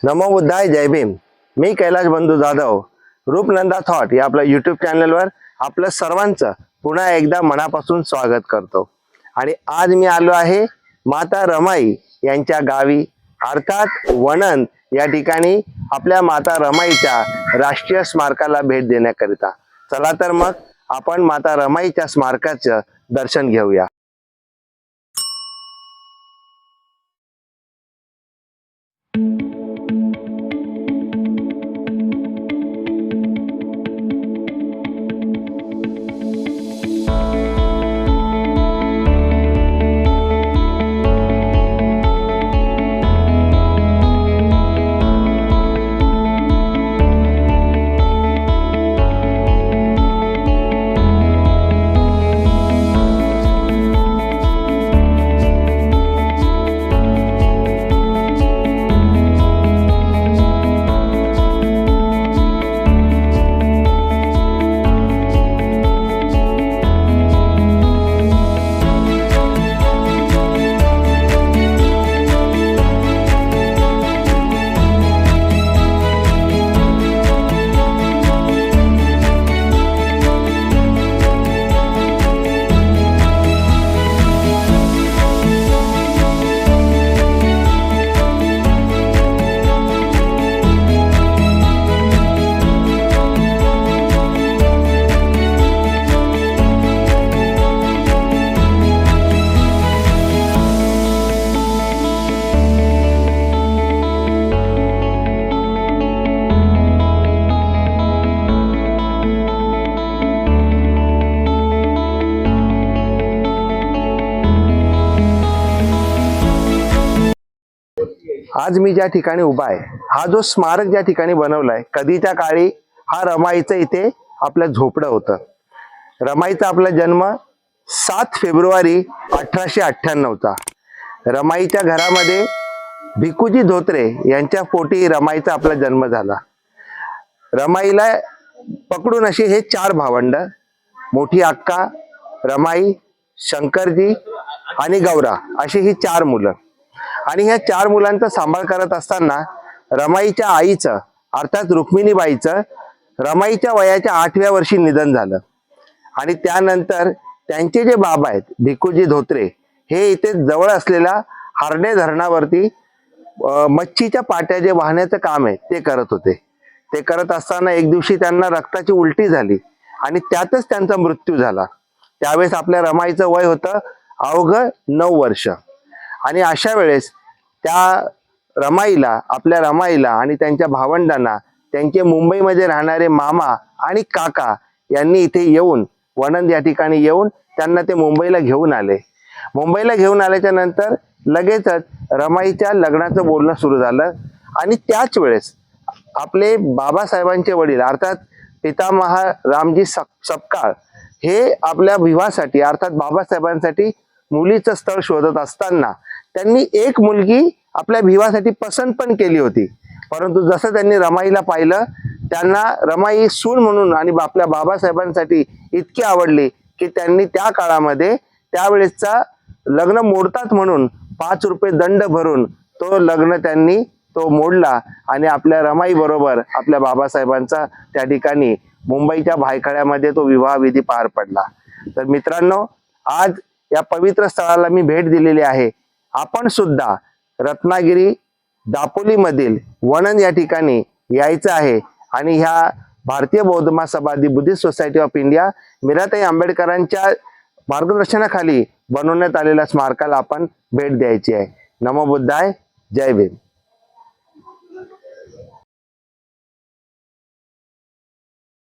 नमो बुद्धाय, जय भीम। मी कैलाश बंधू जाधव रूपनंदा थॉट या आपल्या यूट्यूब चॅनलवर आपलं सर्वांचं पुन्हा एकदा मनापासून स्वागत करतो। आणि आज मी आलो आहे माता रमाई यांच्या गावी, अर्थात वणंद या ठिकाणी आपल्या माता रमाईच्या राष्ट्रीय स्मारकाला भेट देण्याकरिता। चला तर मग आपण माता रमाईच्या स्मारकाचं दर्शन घेऊया। आज मी ज्या ठिकाणी उभा आहे, हा जो स्मारक ज्या ठिकाणी बनवलाय, कधीच्या काळी हा रमाईचं इथे आपलं झोपडं होतं। रमाईचा आपला जन्म 7 फेब्रुवारी 1898चा। रमाईच्या घरामध्ये भिकुजी धोत्रे यांच्या पोटी रमाईचा आपला जन्म झाला। रमाईला पकडून अशी हे 4 भावंड, मोठी अक्का, रमाई, शंकरजी आणि गौरा, अशी ही 4 मुलं। आणि ह्या 4 मुलांचा सांभाळ करत असताना रमाईच्या आईचं अर्थात रुक्मिणीबाईचं रमाईच्या वयाच्या 8व्या वर्षी निधन झालं। आणि त्यानंतर त्यांचे जे बाबा आहेत भिकुजी धोत्रे, हे इथे जवळ असलेल्या हार्डे धरणावरती मच्छीच्या पाट्या जे वाहण्याचं काम आहे ते करत होते। ते करत असताना एक दिवशी त्यांना रक्ताची उलटी झाली आणि त्यातच त्यांचा मृत्यू झाला। त्यावेळेस आपल्या रमाईचं वय होतं अवघं 9 वर्ष। आणि अशा वेळेस त्या रमाईला, आपल्या रमाईला आणि त्यांच्या भावंडांना त्यांचे मुंबईमध्ये राहणारे मामा आणि काका यांनी इथे येऊन, वणंद या ठिकाणी येऊन त्यांना ते मुंबईला घेऊन आले। मुंबईला घेऊन आल्याच्या नंतर लगेचच रमाईच्या लग्नाचं बोलणं सुरू झालं। आणि त्याच वेळेस आपले बाबासाहेबांचे वडील अर्थात पितामह रामजी सपकाळ हे आपल्या विवाहासाठी अर्थात बाबासाहेबांसाठी मुलीचं स्थळ शोधत असताना त्यांनी एक मुलगी आपल्या विवाहासाठी पसंत पण केली होती। परंतु जसं त्यांनी रमाईला पाहिलं, त्यांना रमाई सून म्हणून आणि आपल्या बाबासाहेबांसाठी इतकी आवडली की त्यांनी त्या काळामध्ये त्यावेळेसचा लग्न मोडतात म्हणून 5 रुपये दंड भरून तो लग्न त्यांनी तो मोडला आणि आपल्या रमाई बरोबर आपल्या बाबासाहेबांचा त्या ठिकाणी मुंबईच्या भायखळ्यामध्ये तो विवाह विधी पार पडला। तर मित्रांनो, आज या पवित्र स्थळाला मी भेट दिलेली आहे। आपण सुद्धा रत्नागिरी दापोली मधील वणंद या ठिकाणी यायचं आहे आणि ह्या भारतीय बौद्ध महासभा Buddhist society of India Meeratai आंबेडकरांच्या मार्गदर्शनाखाली बनवण्यात आलेल्या स्मारकाला आपण भेट द्यायची आहे। नमो बुद्धाय, जय भीम।